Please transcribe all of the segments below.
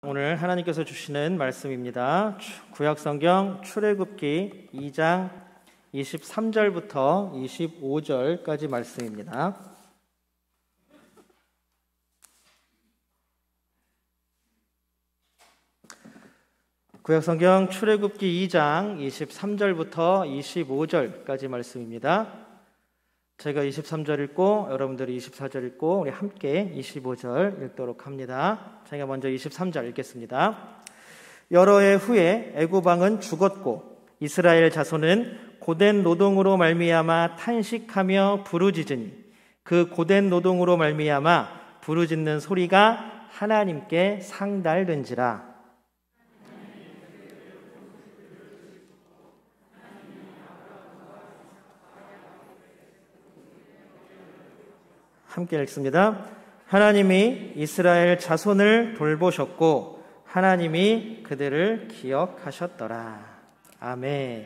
오늘 하나님께서 주시는 말씀입니다. 구약성경 출애굽기 2장 23절부터 25절까지 말씀입니다. 구약성경 출애굽기 2장 23절부터 25절까지 말씀입니다. 제가 23절 읽고 여러분들이 24절 읽고 우리 함께 25절 읽도록 합니다. 제가 먼저 23절 읽겠습니다. 여러 해 후에 애굽 왕은 죽었고 이스라엘 자손은 고된 노동으로 말미암아 탄식하며 부르짖으니 그 고된 노동으로 말미암아 부르짖는 소리가 하나님께 상달된지라. 함께 읽습니다. 하나님이 이스라엘 자손을 돌보셨고 하나님이 그들을 기억하셨더라. 아멘.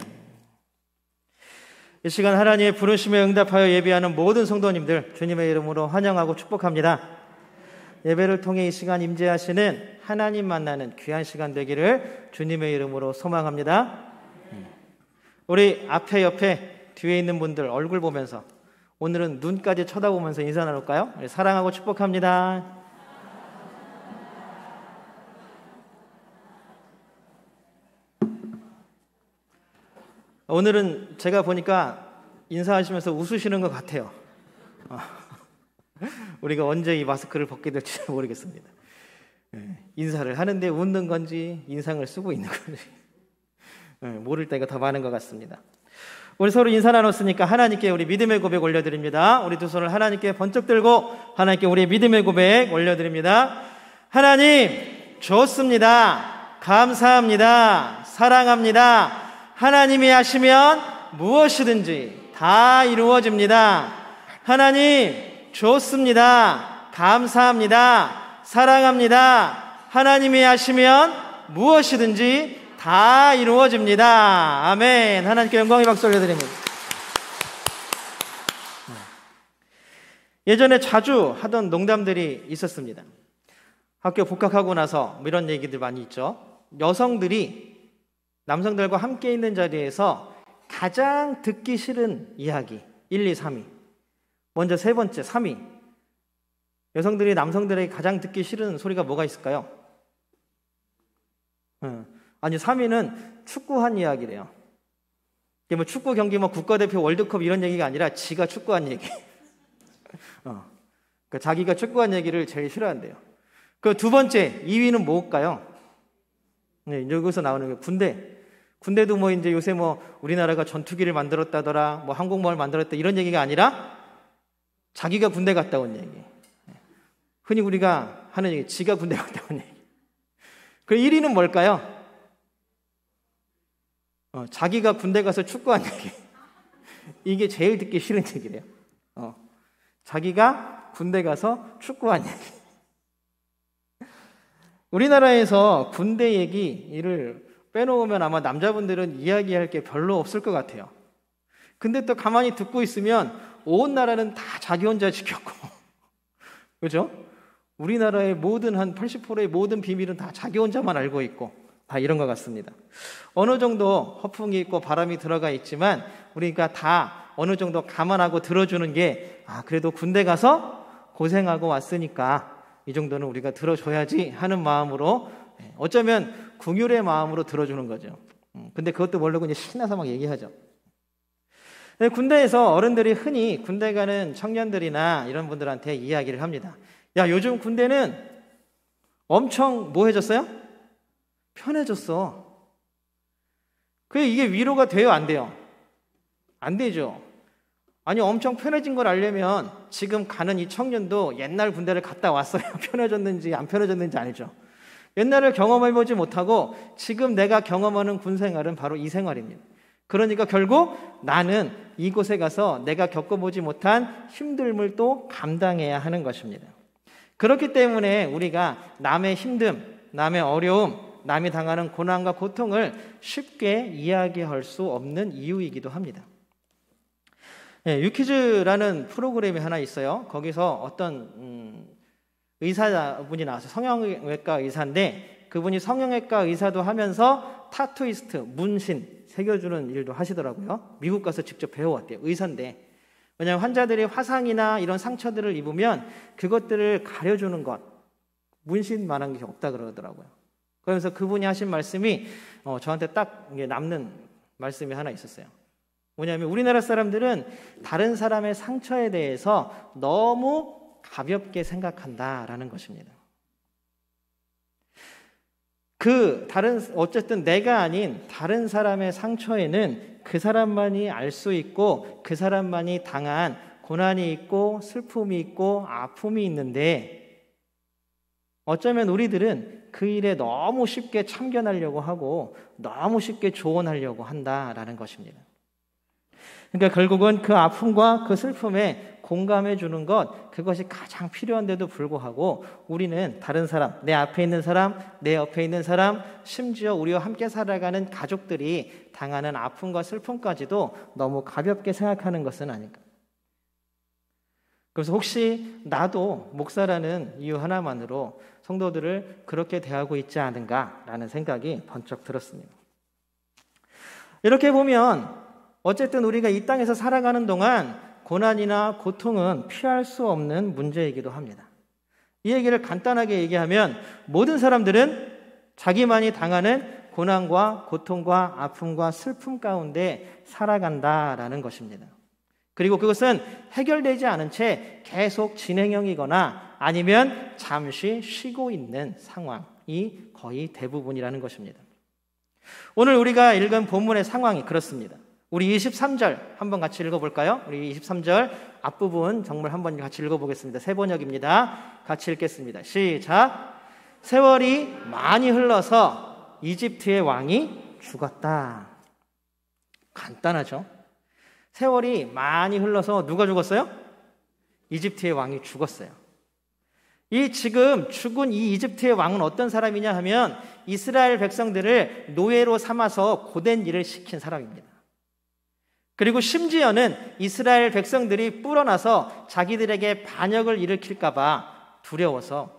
이 시간 하나님의 부르심에 응답하여 예배하는 모든 성도님들 주님의 이름으로 환영하고 축복합니다. 예배를 통해 이 시간 임재하시는 하나님 만나는 귀한 시간 되기를 주님의 이름으로 소망합니다. 우리 앞에 옆에 뒤에 있는 분들 얼굴 보면서 오늘은 눈까지 쳐다보면서 인사 나눌까요? 사랑하고 축복합니다. 오늘은 제가 보니까 인사하시면서 웃으시는 것 같아요. 우리가 언제 이 마스크를 벗게 될지 모르겠습니다. 인사를 하는데 웃는 건지 인상을 쓰고 있는 건지 모를 때가 더 많은 것 같습니다. 우리 서로 인사 나눴으니까 하나님께 우리 믿음의 고백 올려드립니다. 우리 두 손을 하나님께 번쩍 들고 하나님께 우리의 믿음의 고백 올려드립니다. 하나님 좋습니다. 감사합니다. 사랑합니다. 하나님이 하시면 무엇이든지 다 이루어집니다. 하나님 좋습니다. 감사합니다. 사랑합니다. 하나님이 하시면 무엇이든지 다 이루어집니다. 아멘. 하나님께 영광의 박수 올려드립니다. 예전에 자주 하던 농담들이 있었습니다. 학교 복학하고 나서 이런 얘기들 많이 있죠. 여성들이 남성들과 함께 있는 자리에서 가장 듣기 싫은 이야기 1, 2, 3위. 먼저 세 번째 3위. 여성들이 남성들에게 가장 듣기 싫은 소리가 뭐가 있을까요? 아니 3위는 축구한 이야기래요. 이게 뭐 축구 경기 뭐 국가대표 월드컵 이런 얘기가 아니라 지가 축구한 얘기. 그러니까 자기가 축구한 얘기를 제일 싫어한대요. 그 두 번째 2위는 뭘까요? 네, 여기서 나오는 게 군대도 뭐 이제 요새 뭐 우리나라가 전투기를 만들었다더라, 뭐 항공모함을 만들었다 이런 얘기가 아니라 자기가 군대 갔다 온 얘기. 흔히 우리가 하는 얘기, 지가 군대 갔다 온 얘기. 그 1위는 뭘까요? 자기가 군대 가서 축구한 얘기. 이게 제일 듣기 싫은 얘기래요. 자기가 군대 가서 축구한 얘기. 우리나라에서 군대 얘기를 빼놓으면 아마 남자분들은 이야기할 게 별로 없을 것 같아요. 근데 또 가만히 듣고 있으면 온 나라는 다 자기 혼자 지켰고 그죠? 우리나라의 모든 한 80%의 모든 비밀은 다 자기 혼자만 알고 있고 다 이런 것 같습니다. 어느 정도 허풍이 있고 바람이 들어가 있지만 우리가 다 어느 정도 감안하고 들어주는 게 그래도 군대 가서 고생하고 왔으니까 이 정도는 우리가 들어줘야지 하는 마음으로 어쩌면 긍휼의 마음으로 들어주는 거죠. 근데 그것도 모르고 이제 신나서 막 얘기하죠. 군대에서 어른들이 흔히 군대 가는 청년들이나 이런 분들한테 이야기를 합니다. 야, 요즘 군대는 엄청 뭐 해졌어요? 편해졌어. 이게 위로가 돼요, 안 돼요? 안 되죠. 아니, 엄청 편해진 걸 알려면 지금 가는 이 청년도 옛날 군대를 갔다 왔어요. 편해졌는지 안 편해졌는지 알죠. 옛날을 경험해보지 못하고 지금 내가 경험하는 군 생활은 바로 이 생활입니다. 그러니까 결국 나는 이곳에 가서 내가 겪어보지 못한 힘듦을 또 감당해야 하는 것입니다. 그렇기 때문에 우리가 남의 힘듦, 남의 어려움, 남이 당하는 고난과 고통을 쉽게 이야기할 수 없는 이유이기도 합니다. 유퀴즈라는 프로그램이 하나 있어요. 거기서 어떤 의사분이 나와서 성형외과 의사인데 그분이 성형외과 의사도 하면서 타투이스트, 문신 새겨주는 일도 하시더라고요. 미국 가서 직접 배워왔대요. 의사인데. 왜냐하면 환자들이 화상이나 이런 상처들을 입으면 그것들을 가려주는 것, 문신만한 게 없다 그러더라고요. 그러면서 그분이 하신 말씀이 저한테 딱 남는 말씀이 하나 있었어요. 뭐냐면 우리나라 사람들은 다른 사람의 상처에 대해서 너무 가볍게 생각한다라는 것입니다. 어쨌든 내가 아닌 다른 사람의 상처에는 그 사람만이 알 수 있고 그 사람만이 당한 고난이 있고 슬픔이 있고 아픔이 있는데 어쩌면 우리들은 그 일에 너무 쉽게 참견하려고 하고 너무 쉽게 조언하려고 한다라는 것입니다. 그러니까 결국은 그 아픔과 그 슬픔에 공감해 주는 것, 그것이 가장 필요한데도 불구하고 우리는 다른 사람, 내 앞에 있는 사람, 내 옆에 있는 사람, 심지어 우리와 함께 살아가는 가족들이 당하는 아픔과 슬픔까지도 너무 가볍게 생각하는 것은 아닐까. 그래서 혹시 나도 목사라는 이유 하나만으로 성도들을 그렇게 대하고 있지 않은가라는 생각이 번쩍 들었습니다. 이렇게 보면 어쨌든 우리가 이 땅에서 살아가는 동안 고난이나 고통은 피할 수 없는 문제이기도 합니다. 이 얘기를 간단하게 얘기하면 모든 사람들은 자기만이 당하는 고난과 고통과 아픔과 슬픔 가운데 살아간다라는 것입니다. 그리고 그것은 해결되지 않은 채 계속 진행형이거나 아니면 잠시 쉬고 있는 상황이 거의 대부분이라는 것입니다. 오늘 우리가 읽은 본문의 상황이 그렇습니다. 우리 23절 한번 같이 읽어볼까요? 우리 23절 앞부분 정말 한번 같이 읽어보겠습니다. 새 번역입니다. 같이 읽겠습니다. 시작. 세월이 많이 흘러서 이집트의 왕이 죽었다. 간단하죠? 세월이 많이 흘러서 누가 죽었어요? 이집트의 왕이 죽었어요. 이 지금 죽은 이 이집트의 왕은 어떤 사람이냐 하면 이스라엘 백성들을 노예로 삼아서 고된 일을 시킨 사람입니다. 그리고 심지어는 이스라엘 백성들이 불어나서 자기들에게 반역을 일으킬까 봐 두려워서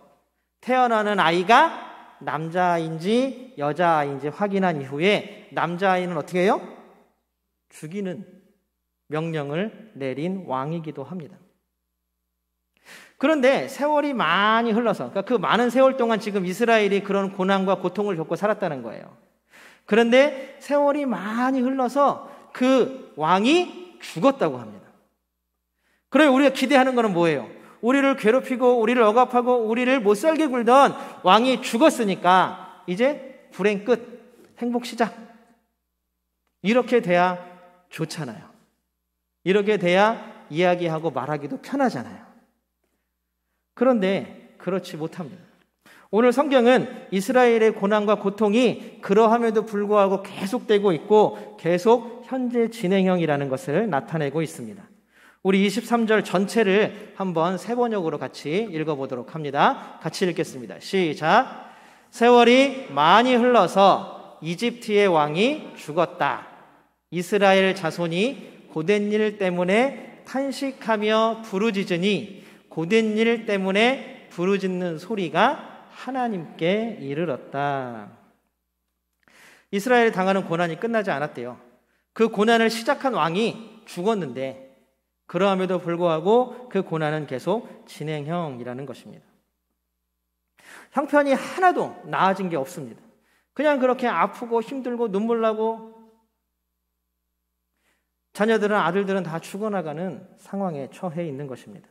태어나는 아이가 남자아이인지 여자아이인지 확인한 이후에 남자아이는 어떻게 해요? 죽이는 명령을 내린 왕이기도 합니다. 그런데 세월이 많이 흘러서, 그러니까 그 많은 세월 동안 지금 이스라엘이 그런 고난과 고통을 겪고 살았다는 거예요. 그런데 세월이 많이 흘러서 그 왕이 죽었다고 합니다. 그러면 우리가 기대하는 것은 뭐예요? 우리를 괴롭히고 우리를 억압하고 우리를 못살게 굴던 왕이 죽었으니까 이제 불행 끝, 행복 시작. 이렇게 돼야 좋잖아요. 이렇게 돼야 이야기하고 말하기도 편하잖아요. 그런데 그렇지 못합니다. 오늘 성경은 이스라엘의 고난과 고통이 그러함에도 불구하고 계속되고 있고 계속 현재 진행형이라는 것을 나타내고 있습니다. 우리 23절 전체를 한번 새 번역으로 같이 읽어보도록 합니다. 같이 읽겠습니다. 시작. 세월이 많이 흘러서 이집트의 왕이 죽었다. 이스라엘 자손이 고된 일 때문에 탄식하며 부르짖으니 고된 일 때문에 부르짖는 소리가 하나님께 이르렀다. 이스라엘이 당하는 고난이 끝나지 않았대요. 그 고난을 시작한 왕이 죽었는데 그러함에도 불구하고 그 고난은 계속 진행형이라는 것입니다. 형편이 하나도 나아진 게 없습니다. 그냥 그렇게 아프고 힘들고 눈물 나고 자녀들은 아들들은 다 죽어나가는 상황에 처해 있는 것입니다.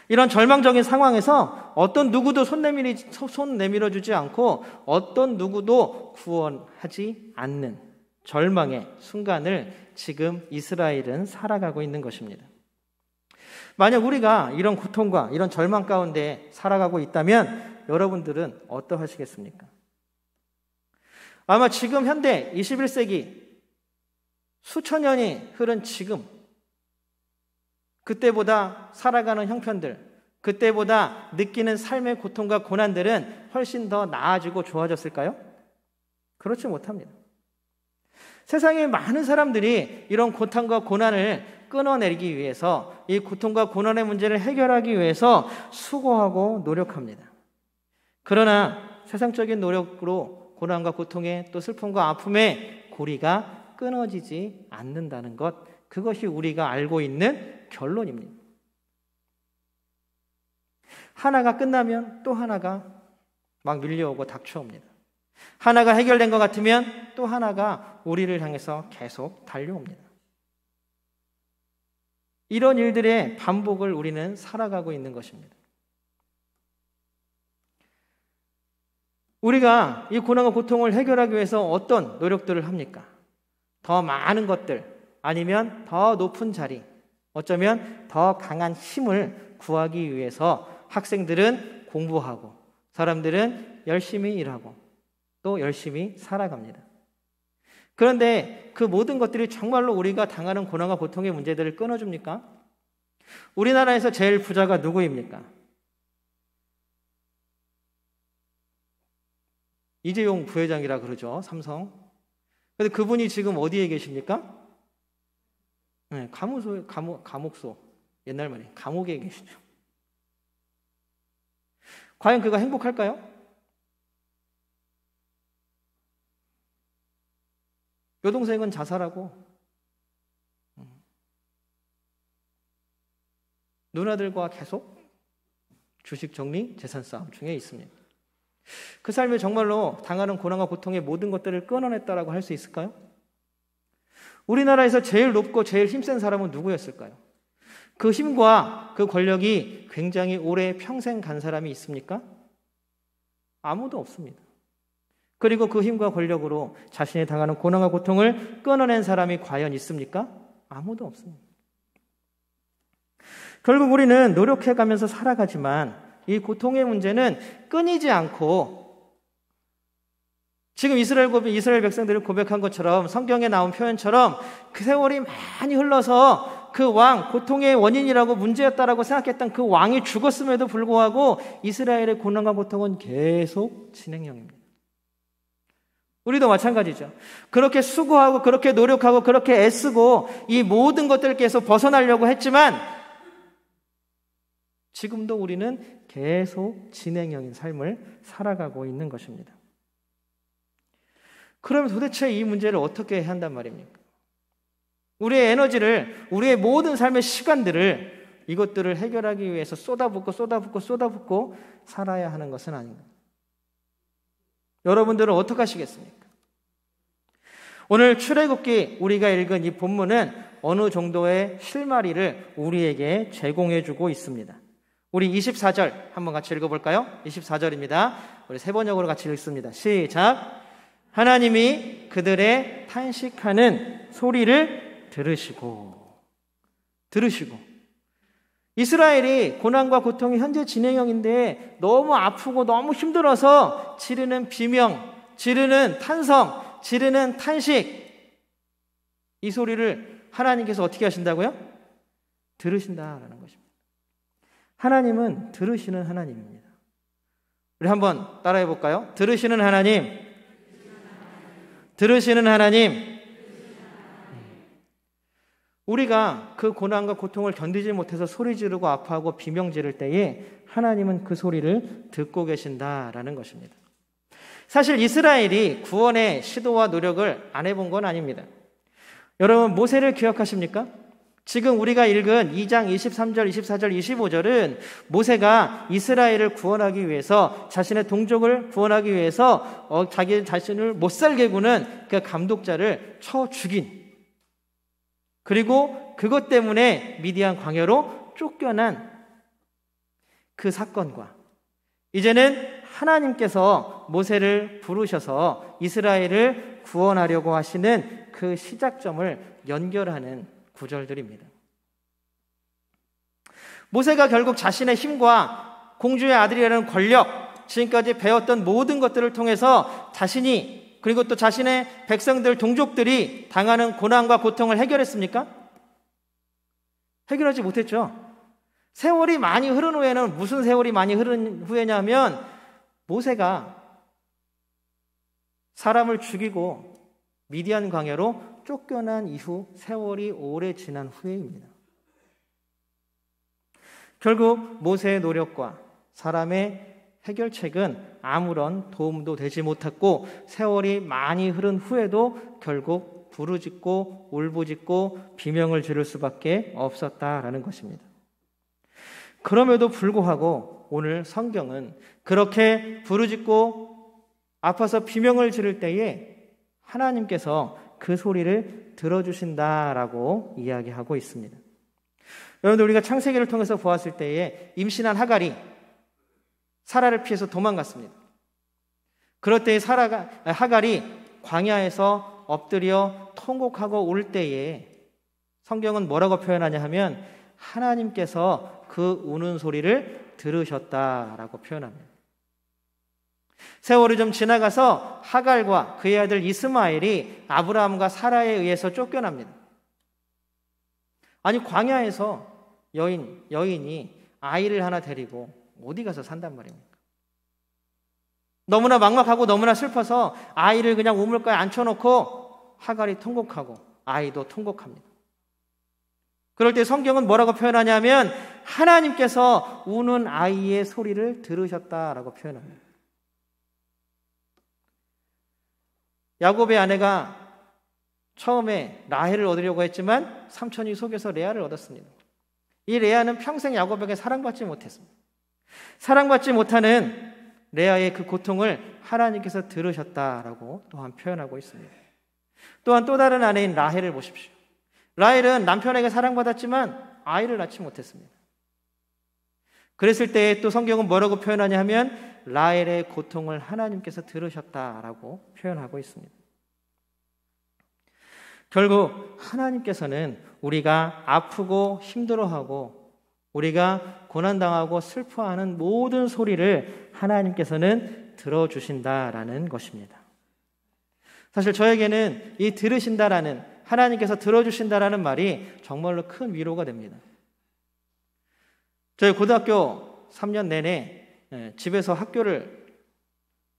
이런 절망적인 상황에서 어떤 누구도 손 내밀어 주지 않고 어떤 누구도 구원하지 않는 절망의 순간을 지금 이스라엘은 살아가고 있는 것입니다. 만약 우리가 이런 고통과 이런 절망 가운데 살아가고 있다면 여러분들은 어떠하시겠습니까? 아마 지금 현대 21세기 수천 년이 흐른 지금 그때보다 살아가는 형편들, 그때보다 느끼는 삶의 고통과 고난들은 훨씬 더 나아지고 좋아졌을까요? 그렇지 못합니다. 세상에 많은 사람들이 이런 고통과 고난을 끊어내기 위해서 이 고통과 고난의 문제를 해결하기 위해서 수고하고 노력합니다. 그러나 세상적인 노력으로 고난과 고통에 또 슬픔과 아픔의 고리가 끊어지지 않는다는 것, 그것이 우리가 알고 있는 결론입니다. 하나가 끝나면 또 하나가 막 밀려오고 닥쳐옵니다. 하나가 해결된 것 같으면 또 하나가 우리를 향해서 계속 달려옵니다. 이런 일들의 반복을 우리는 살아가고 있는 것입니다. 우리가 이 고난과 고통을 해결하기 위해서 어떤 노력들을 합니까? 더 많은 것들, 아니면 더 높은 자리, 어쩌면 더 강한 힘을 구하기 위해서 학생들은 공부하고 사람들은 열심히 일하고 또 열심히 살아갑니다. 그런데 그 모든 것들이 정말로 우리가 당하는 고난과 고통의 문제들을 끊어줍니까? 우리나라에서 제일 부자가 누구입니까? 이재용 부회장이라 그러죠, 삼성. 근데 그분이 지금 어디에 계십니까? 네, 감옥소. 옛날 말에 감옥에 계시죠. 과연 그가 행복할까요? 여동생은 자살하고 누나들과 계속 주식 정리, 재산 싸움 중에 있습니다. 그 삶에 정말로 당하는 고난과 고통의 모든 것들을 끊어냈다라고 할 수 있을까요? 우리나라에서 제일 높고 제일 힘센 사람은 누구였을까요? 그 힘과 그 권력이 굉장히 오래 평생 간 사람이 있습니까? 아무도 없습니다. 그리고 그 힘과 권력으로 자신이 당하는 고난과 고통을 끊어낸 사람이 과연 있습니까? 아무도 없습니다. 결국 우리는 노력해가면서 살아가지만 이 고통의 문제는 끊이지 않고, 지금 이스라엘 백성들을 고백한 것처럼 성경에 나온 표현처럼 그 세월이 많이 흘러서 그 왕, 고통의 원인이라고 문제였다라고 생각했던 그 왕이 죽었음에도 불구하고 이스라엘의 고난과 고통은 계속 진행형입니다. 우리도 마찬가지죠. 그렇게 수고하고 그렇게 노력하고 그렇게 애쓰고 이 모든 것들께서 벗어나려고 했지만 지금도 우리는 계속 진행형인 삶을 살아가고 있는 것입니다. 그러면 도대체 이 문제를 어떻게 해야 한단 말입니까? 우리의 에너지를, 우리의 모든 삶의 시간들을 이것들을 해결하기 위해서 쏟아붓고 살아야 하는 것은 아닌가? 여러분들은 어떻게 하시겠습니까? 오늘 출애굽기 우리가 읽은 이 본문은 어느 정도의 실마리를 우리에게 제공해주고 있습니다. 우리 24절 한번 같이 읽어볼까요? 24절입니다. 우리 세 번역으로 같이 읽습니다. 시작! 하나님이 그들의 탄식하는 소리를 들으시고 이스라엘이 고난과 고통이 현재 진행형인데 너무 아프고 너무 힘들어서 지르는 비명, 지르는 탄성, 지르는 탄식, 이 소리를 하나님께서 어떻게 하신다고요? 들으신다라는 것입니다. 하나님은 들으시는 하나님입니다. 우리 한번 따라해 볼까요? 들으시는 하나님, 들으시는 하나님. 우리가 그 고난과 고통을 견디지 못해서 소리 지르고 아파하고 비명 지를 때에 하나님은 그 소리를 듣고 계신다라는 것입니다. 사실 이스라엘이 구원의 시도와 노력을 안 해본 건 아닙니다. 여러분, 모세를 기억하십니까? 지금 우리가 읽은 2장 23절, 24절, 25절은 모세가 이스라엘을 구원하기 위해서, 자신의 동족을 구원하기 위해서 자기 자신을 못살게 구는 그 감독자를 쳐 죽인, 그리고 그것 때문에 미디안 광야로 쫓겨난 그 사건과, 이제는 하나님께서 모세를 부르셔서 이스라엘을 구원하려고 하시는 그 시작점을 연결하는 구절들입니다. 모세가 결국 자신의 힘과 공주의 아들이라는 권력, 지금까지 배웠던 모든 것들을 통해서 자신이, 그리고 또 자신의 백성들, 동족들이 당하는 고난과 고통을 해결했습니까? 해결하지 못했죠. 세월이 많이 흐른 후에는, 무슨 세월이 많이 흐른 후에냐면 모세가 사람을 죽이고 미디안 광야로 쫓겨난 이후 세월이 오래 지난 후에입니다. 결국 모세의 노력과 사람의 해결책은 아무런 도움도 되지 못했고 세월이 많이 흐른 후에도 결국 부르짖고 울부짖고 비명을 지를 수밖에 없었다라는 것입니다. 그럼에도 불구하고 오늘 성경은 그렇게 부르짖고 아파서 비명을 지를 때에 하나님께서 그 소리를 들어주신다라고 이야기하고 있습니다. 여러분들, 우리가 창세기를 통해서 보았을 때에 임신한 하갈이 사라를 피해서 도망갔습니다. 그럴 때에 하갈이 광야에서 엎드려 통곡하고 울 때에 성경은 뭐라고 표현하냐 하면 하나님께서 그 우는 소리를 들으셨다라고 표현합니다. 세월이 좀 지나가서 하갈과 그의 아들 이스마엘이 아브라함과 사라에 의해서 쫓겨납니다. 아니, 광야에서 여인이 아이를 하나 데리고 어디 가서 산단 말입니까? 너무나 막막하고 너무나 슬퍼서 아이를 그냥 우물가에 앉혀놓고 하갈이 통곡하고 아이도 통곡합니다. 그럴 때 성경은 뭐라고 표현하냐면 하나님께서 우는 아이의 소리를 들으셨다라고 표현합니다. 야곱의 아내가 처음에 라헬을 얻으려고 했지만 삼촌이 속여서 레아를 얻었습니다. 이 레아는 평생 야곱에게 사랑받지 못했습니다. 사랑받지 못하는 레아의 그 고통을 하나님께서 들으셨다라고 또한 표현하고 있습니다. 또한 또 다른 아내인 라헬을 보십시오. 라헬은 남편에게 사랑받았지만 아이를 낳지 못했습니다. 그랬을 때 또 성경은 뭐라고 표현하냐 하면 라헬의 고통을 하나님께서 들으셨다라고 표현하고 있습니다. 결국 하나님께서는 우리가 아프고 힘들어하고 우리가 고난당하고 슬퍼하는 모든 소리를 하나님께서는 들어주신다라는 것입니다. 사실 저에게는 이 들으신다라는, 하나님께서 들어주신다라는 말이 정말로 큰 위로가 됩니다. 저희 고등학교 3년 내내 집에서 학교를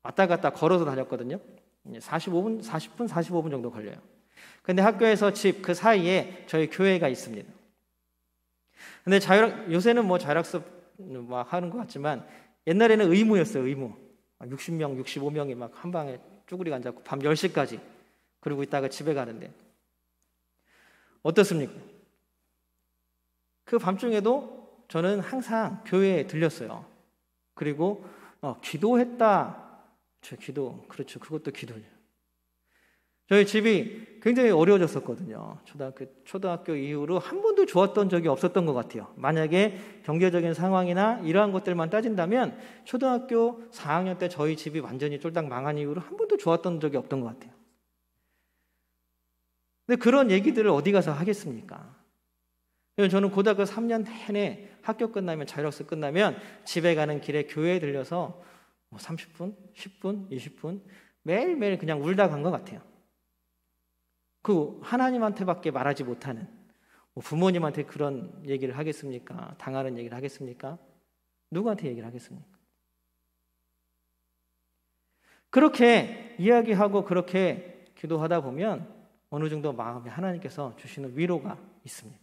왔다 갔다 걸어서 다녔거든요. 40분, 45분 정도 걸려요. 근데 학교에서 집 그 사이에 저희 교회가 있습니다. 근데 요새는 뭐 자율학습 막 하는 것 같지만 옛날에는 의무였어요, 의무. 60명, 65명이 막 한 방에 쭈그리고 앉았고 밤 10시까지 그러고 있다가 집에 가는데 어떻습니까? 그 밤중에도 저는 항상 교회에 들렸어요. 그리고 기도했다. 그렇죠. 그것도 기도예요. 저희 집이 굉장히 어려워졌었거든요. 초등학교 이후로 한 번도 좋았던 적이 없었던 것 같아요. 만약에 경제적인 상황이나 이러한 것들만 따진다면 초등학교 4학년 때 저희 집이 완전히 쫄딱 망한 이후로 한 번도 좋았던 적이 없던 것 같아요. 근데 그런 얘기들을 어디 가서 하겠습니까? 저는 고등학교 3년 내내 학교 끝나면, 자율학습 끝나면 집에 가는 길에 교회에 들려서 30분, 10분, 20분 매일매일 그냥 울다 간 것 같아요. 그 하나님한테밖에 말하지 못하는, 부모님한테 그런 얘기를 하겠습니까? 당하는 얘기를 하겠습니까? 누구한테 얘기를 하겠습니까? 그렇게 이야기하고 그렇게 기도하다 보면 어느 정도 마음에 하나님께서 주시는 위로가 있습니다.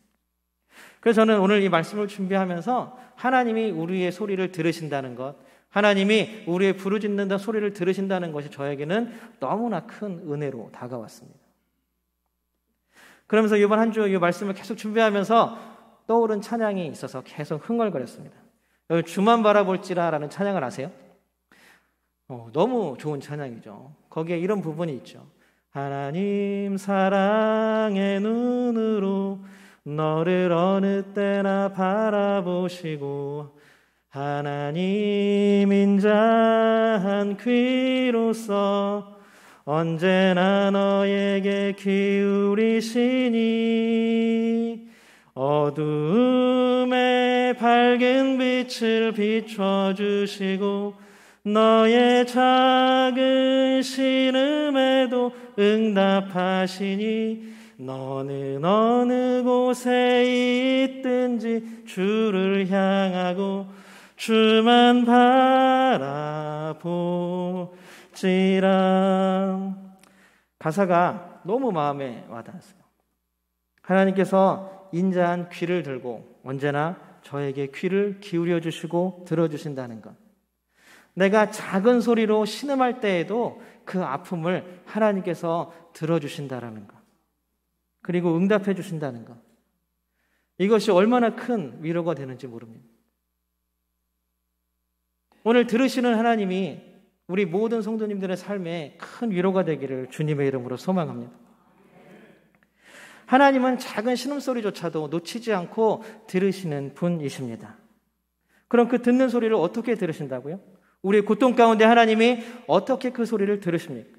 그래서 저는 오늘 이 말씀을 준비하면서 하나님이 우리의 소리를 들으신다는 것, 하나님이 우리의 부르짖는 소리를 들으신다는 것이 저에게는 너무나 큰 은혜로 다가왔습니다. 그러면서 이번 한 주 이 말씀을 계속 준비하면서 떠오른 찬양이 있어서 계속 흥얼거렸습니다. 여러분, 주만 바라볼지라라는 찬양을 아세요? 너무 좋은 찬양이죠. 거기에 이런 부분이 있죠. 하나님 사랑의 눈으로 너를 어느 때나 바라보시고 하나님 인자한 귀로서 언제나 너에게 기울이시니 어두움에 밝은 빛을 비춰주시고 너의 작은 신음에도 응답하시니 너는 어느 곳에 있든지 주를 향하고 주만 바라보지라. 가사가 너무 마음에 와닿았어요. 하나님께서 인자한 귀를 들고 언제나 저에게 귀를 기울여 주시고 들어주신다는 것. 내가 작은 소리로 신음할 때에도 그 아픔을 하나님께서 들어주신다라는 것, 그리고 응답해 주신다는 것, 이것이 얼마나 큰 위로가 되는지 모릅니다. 오늘 들으시는 하나님이 우리 모든 성도님들의 삶에 큰 위로가 되기를 주님의 이름으로 소망합니다. 하나님은 작은 신음소리조차도 놓치지 않고 들으시는 분이십니다. 그럼 그 듣는 소리를 어떻게 들으신다고요? 우리의 고통 가운데 하나님이 어떻게 그 소리를 들으십니까?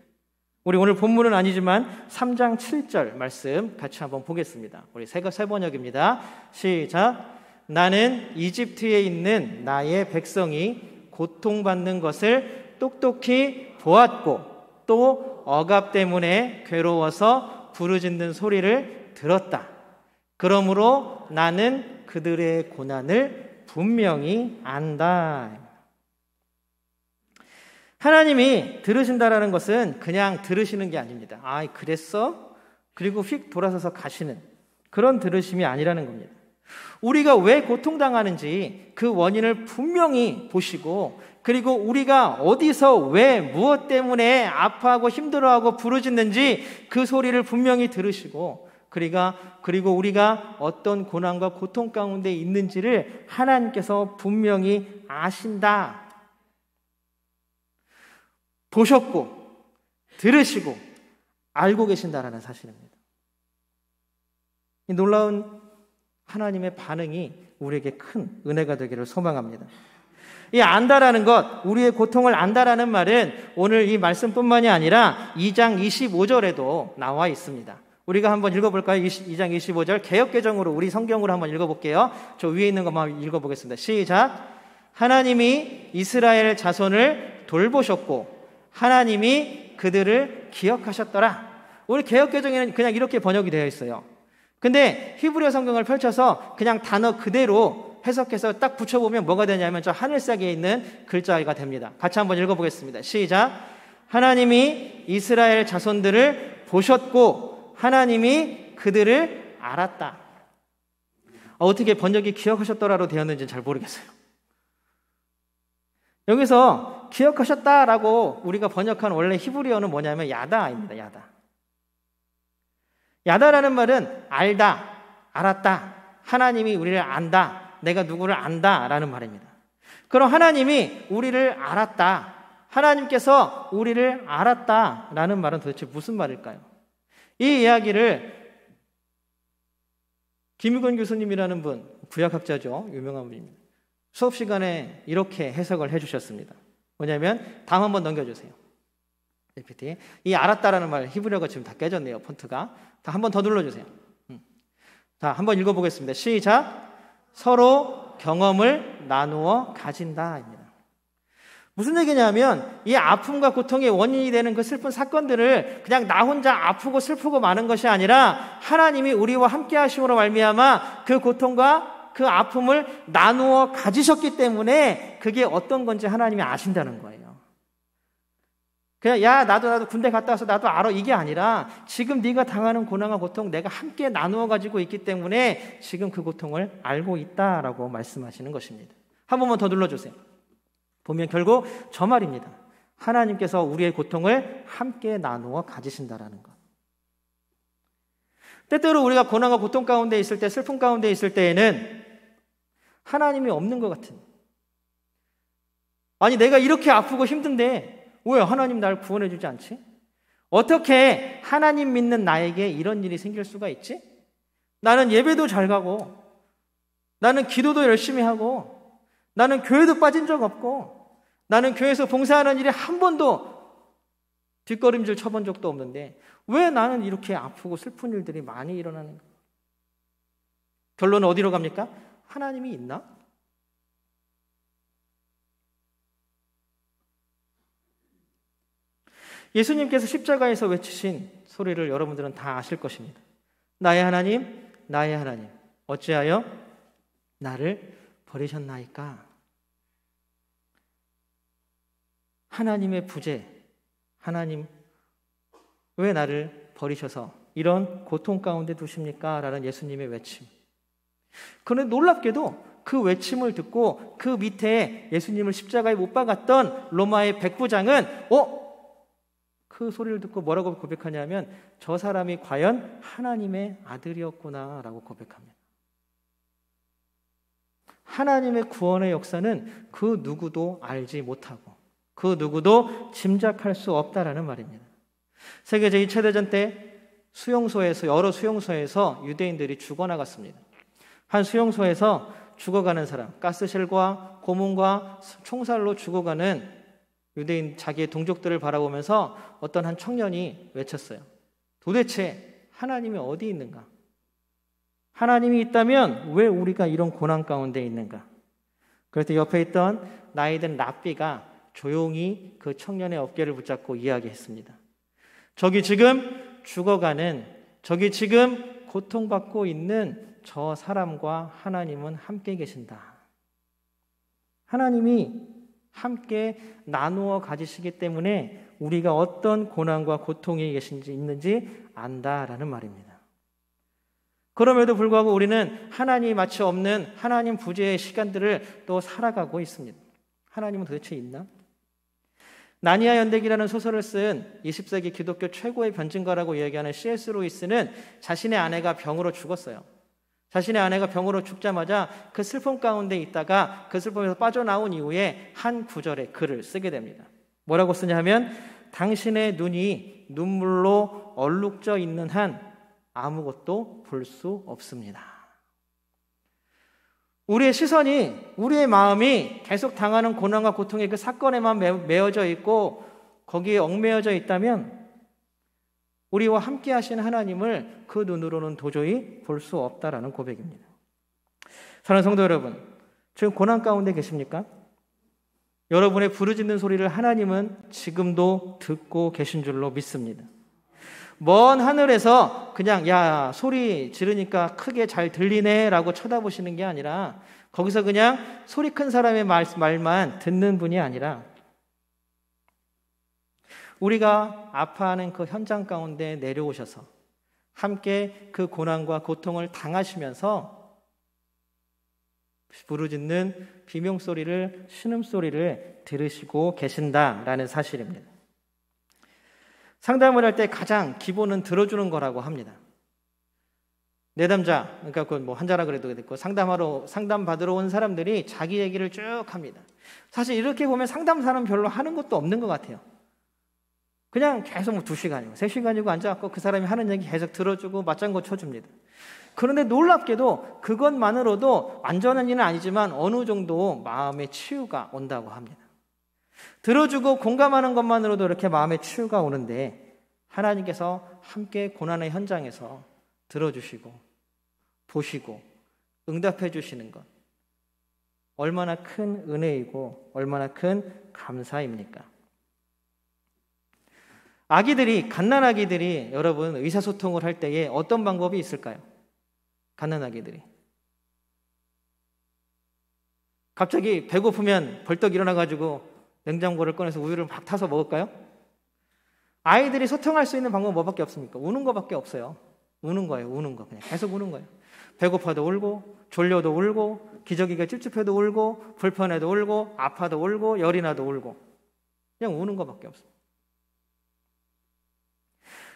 우리 오늘 본문은 아니지만 3장 7절 말씀 같이 한번 보겠습니다. 우리 세 번역입니다. 시작. 나는 이집트에 있는 나의 백성이 고통받는 것을 똑똑히 보았고 또 억압 때문에 괴로워서 부르짖는 소리를 들었다. 그러므로 나는 그들의 고난을 분명히 안다. 하나님이 들으신다라는 것은 그냥 들으시는 게 아닙니다. 아, 그랬어? 그리고 휙 돌아서서 가시는 그런 들으심이 아니라는 겁니다. 우리가 왜 고통당하는지 그 원인을 분명히 보시고, 그리고 우리가 어디서 왜 무엇 때문에 아파하고 힘들어하고 부르짖는지 그 소리를 분명히 들으시고, 그리고 우리가 어떤 고난과 고통 가운데 있는지를 하나님께서 분명히 아신다, 보셨고 들으시고 알고 계신다라는 사실입니다. 이 놀라운 하나님의 반응이 우리에게 큰 은혜가 되기를 소망합니다. 이 안다라는 것, 우리의 고통을 안다라는 말은 오늘 이 말씀뿐만이 아니라 2장 25절에도 나와 있습니다. 우리가 한번 읽어볼까요? 2장 25절 개역개정으로 우리 성경으로 한번 읽어볼게요. 저 위에 있는 것만 읽어보겠습니다. 시작. 하나님이 이스라엘 자손을 돌보셨고 하나님이 그들을 기억하셨더라. 우리 개역개정에는 그냥 이렇게 번역이 되어 있어요. 근데 히브리어 성경을 펼쳐서 그냥 단어 그대로 해석해서 딱 붙여보면 뭐가 되냐면 저 하늘색에 있는 글자가 됩니다. 같이 한번 읽어보겠습니다. 시작. 하나님이 이스라엘 자손들을 보셨고 하나님이 그들을 알았다. 어떻게 번역이 기억하셨더라로 되었는지 잘 모르겠어요. 여기서 기억하셨다라고 우리가 번역한 원래 히브리어는 뭐냐면 야다입니다. 야다라는 말은 알다, 알았다, 하나님이 우리를 안다, 내가 누구를 안다 라는 말입니다. 그럼 하나님이 우리를 알았다, 하나님께서 우리를 알았다 라는 말은 도대체 무슨 말일까요? 이 이야기를 김유건 교수님이라는 분, 구약학자죠, 유명한 분입니다. 수업 시간에 이렇게 해석을 해주셨습니다. 뭐냐면 다음 한번 넘겨주세요. PPT. 이 알았다라는 말 히브리어가 지금 다 깨졌네요. 폰트가. 다 한번 더 눌러주세요. 자, 한번 읽어보겠습니다. 시작. 서로 경험을 나누어 가진다입니다. 무슨 얘기냐면 이 아픔과 고통의 원인이 되는 그 슬픈 사건들을 그냥 나 혼자 아프고 슬프고 마는 것이 아니라 하나님이 우리와 함께 하심으로 말미암아 그 고통과 그 아픔을 나누어 가지셨기 때문에 그게 어떤 건지 하나님이 아신다는 거예요. 그냥 야 나도 군대 갔다 와서 나도 알아 이게 아니라 지금 네가 당하는 고난과 고통 내가 함께 나누어 가지고 있기 때문에 지금 그 고통을 알고 있다라고 말씀하시는 것입니다. 한 번만 더 눌러주세요. 보면 결국 저 말입니다. 하나님께서 우리의 고통을 함께 나누어 가지신다라는 것. 때때로 우리가 고난과 고통 가운데 있을 때, 슬픔 가운데 있을 때에는 하나님이 없는 것 같은, 아니 내가 이렇게 아프고 힘든데 왜 하나님 날 구원해 주지 않지? 어떻게 하나님 믿는 나에게 이런 일이 생길 수가 있지? 나는 예배도 잘 가고 나는 기도도 열심히 하고 나는 교회도 빠진 적 없고 나는 교회에서 봉사하는 일에 한 번도 뒷걸음질 쳐본 적도 없는데 왜 나는 이렇게 아프고 슬픈 일들이 많이 일어나는 거야? 결론은 어디로 갑니까? 하나님이 있나? 예수님께서 십자가에서 외치신 소리를 여러분들은 다 아실 것입니다. 나의 하나님, 나의 하나님, 어찌하여 나를 버리셨나이까? 하나님의 부재, 하나님 왜 나를 버리셔서 이런 고통 가운데 두십니까? 라는 예수님의 외침. 그런데 놀랍게도 그 외침을 듣고 그 밑에 예수님을 십자가에 못 박았던 로마의 백부장은 그 소리를 듣고 뭐라고 고백하냐면 저 사람이 과연 하나님의 아들이었구나라고 고백합니다. 하나님의 구원의 역사는 그 누구도 알지 못하고 그 누구도 짐작할 수 없다라는 말입니다. 세계 제2차 대전 때 여러 수용소에서 유대인들이 죽어나갔습니다. 한 수용소에서 죽어가는 사람, 가스실과 고문과 총살로 죽어가는 유대인 자기의 동족들을 바라보면서 어떤 한 청년이 외쳤어요. 도대체 하나님이 어디 있는가? 하나님이 있다면 왜 우리가 이런 고난 가운데 있는가? 그랬더니 옆에 있던 나이든 랍비가 조용히 그 청년의 어깨를 붙잡고 이야기했습니다. 저기 지금 죽어가는, 저기 지금 고통받고 있는 저 사람과 하나님은 함께 계신다. 하나님이 함께 나누어 가지시기 때문에 우리가 어떤 고난과 고통이 있는지 안다라는 말입니다. 그럼에도 불구하고 우리는 하나님이 마치 없는 하나님 부재의 시간들을 또 살아가고 있습니다. 하나님은 도대체 있나? 나니아 연대기라는 소설을 쓴 20세기 기독교 최고의 변증가라고 이야기하는 C.S. 루이스는 자신의 아내가 병으로 죽었어요. 자신의 아내가 병으로 죽자마자 그 슬픔 가운데 있다가 그 슬픔에서 빠져나온 이후에 한 구절의 글을 쓰게 됩니다. 뭐라고 쓰냐 하면 당신의 눈이 눈물로 얼룩져 있는 한 아무것도 볼 수 없습니다. 우리의 시선이, 우리의 마음이 계속 당하는 고난과 고통의 그 사건에만 매어져 있고 거기에 얽매여져 있다면 우리와 함께 하신 하나님을 그 눈으로는 도저히 볼 수 없다라는 고백입니다. 사랑하는 성도 여러분, 지금 고난 가운데 계십니까? 여러분의 부르짖는 소리를 하나님은 지금도 듣고 계신 줄로 믿습니다. 먼 하늘에서 그냥 야 소리 지르니까 크게 잘 들리네 라고 쳐다보시는 게 아니라 거기서 그냥 소리 큰 사람의 말만 듣는 분이 아니라 우리가 아파하는 그 현장 가운데 내려오셔서 함께 그 고난과 고통을 당하시면서 부르짖는 비명소리를, 신음소리를 들으시고 계신다라는 사실입니다. 상담을 할 때 가장 기본은 들어주는 거라고 합니다. 내담자, 그러니까 그 뭐 환자라 그래도 됐고 상담 받으러 온 사람들이 자기 얘기를 쭉 합니다. 사실 이렇게 보면 상담사는 별로 하는 것도 없는 것 같아요. 그냥 계속 2시간이고 3시간이고 앉아갖고 그 사람이 하는 얘기 계속 들어주고 맞장구 쳐줍니다. 그런데 놀랍게도 그것만으로도 완전한 일은 아니지만 어느 정도 마음의 치유가 온다고 합니다. 들어주고 공감하는 것만으로도 이렇게 마음의 치유가 오는데 하나님께서 함께 고난의 현장에서 들어주시고 보시고 응답해 주시는 것 얼마나 큰 은혜이고 얼마나 큰 감사입니까? 갓난아기들이 여러분 의사소통을 할 때에 어떤 방법이 있을까요? 갓난아기들이 갑자기 배고프면 벌떡 일어나가지고 냉장고를 꺼내서 우유를 막 타서 먹을까요? 아이들이 소통할 수 있는 방법은 뭐밖에 없습니까? 우는 거밖에 없어요. 우는 거예요. 우는 거. 그냥 계속 우는 거예요. 배고파도 울고 졸려도 울고 기저귀가 찝찝해도 울고 불편해도 울고 아파도 울고 열이 나도 울고 그냥 우는 거밖에 없어요.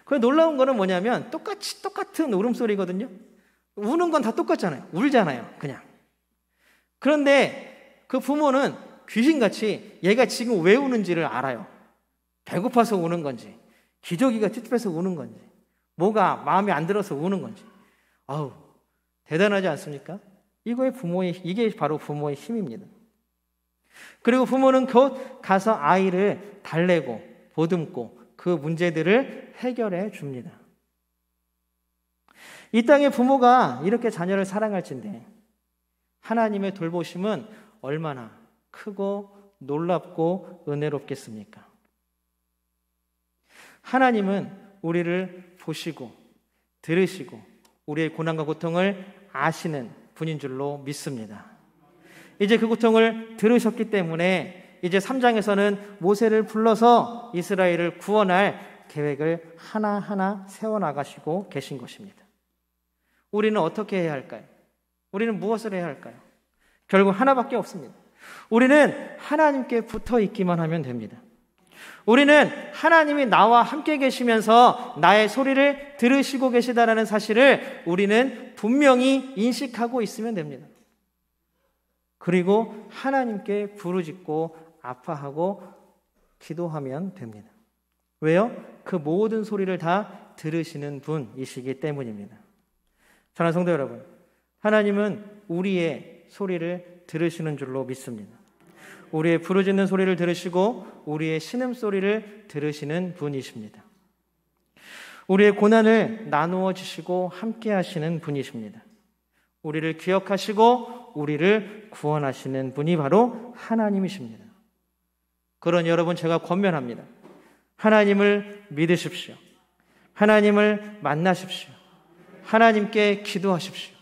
그 놀라운 거는 뭐냐면 똑같은 울음소리거든요. 우는 건 다 똑같잖아요. 울잖아요. 그냥. 그런데 그 부모는 귀신같이 얘가 지금 왜 우는지를 알아요. 배고파서 우는 건지 기저귀가 찝찝해서 우는 건지 뭐가 마음에 안 들어서 우는 건지 아우 대단하지 않습니까? 이게 바로 부모의 힘입니다. 그리고 부모는 곧 가서 아이를 달래고 보듬고 그 문제들을 해결해 줍니다. 이 땅의 부모가 이렇게 자녀를 사랑할진데 하나님의 돌보심은 얼마나 크고 놀랍고 은혜롭겠습니까? 하나님은 우리를 보시고 들으시고 우리의 고난과 고통을 아시는 분인 줄로 믿습니다. 이제 그 고통을 들으셨기 때문에 이제 3장에서는 모세를 불러서 이스라엘을 구원할 계획을 하나하나 세워나가시고 계신 것입니다. 우리는 어떻게 해야 할까요? 우리는 무엇을 해야 할까요? 결국 하나밖에 없습니다. 우리는 하나님께 붙어 있기만 하면 됩니다. 우리는 하나님이 나와 함께 계시면서 나의 소리를 들으시고 계시다라는 사실을 우리는 분명히 인식하고 있으면 됩니다. 그리고 하나님께 부르짖고 아파하고 기도하면 됩니다. 왜요? 그 모든 소리를 다 들으시는 분이시기 때문입니다. 사랑하는 성도 여러분, 하나님은 우리의 소리를 들으시는 줄로 믿습니다. 우리의 부르짖는 소리를 들으시고 우리의 신음소리를 들으시는 분이십니다. 우리의 고난을 나누어 주시고 함께 하시는 분이십니다. 우리를 기억하시고 우리를 구원하시는 분이 바로 하나님이십니다. 그런 여러분, 제가 권면합니다. 하나님을 믿으십시오. 하나님을 만나십시오. 하나님께 기도하십시오.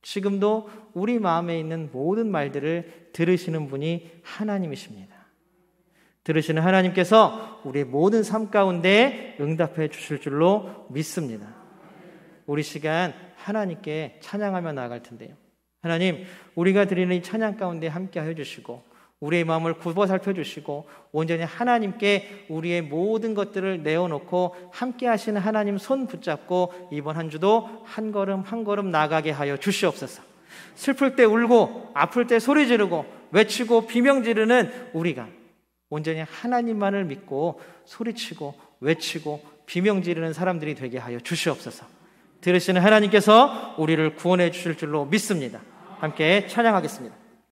지금도 우리 마음에 있는 모든 말들을 들으시는 분이 하나님이십니다. 들으시는 하나님께서 우리의 모든 삶 가운데 응답해 주실 줄로 믿습니다. 우리 시간 하나님께 찬양하며 나아갈 텐데요. 하나님, 우리가 드리는 이 찬양 가운데 함께 하여 주시고 우리의 마음을 굽어 살펴주시고 온전히 하나님께 우리의 모든 것들을 내어놓고 함께 하시는 하나님 손 붙잡고 이번 한 주도 한 걸음 한 걸음 나가게 하여 주시옵소서. 슬플 때 울고 아플 때 소리 지르고 외치고 비명 지르는 우리가 온전히 하나님만을 믿고 소리치고 외치고 비명 지르는 사람들이 되게 하여 주시옵소서. 들으시는 하나님께서 우리를 구원해 주실 줄로 믿습니다. 함께 찬양하겠습니다.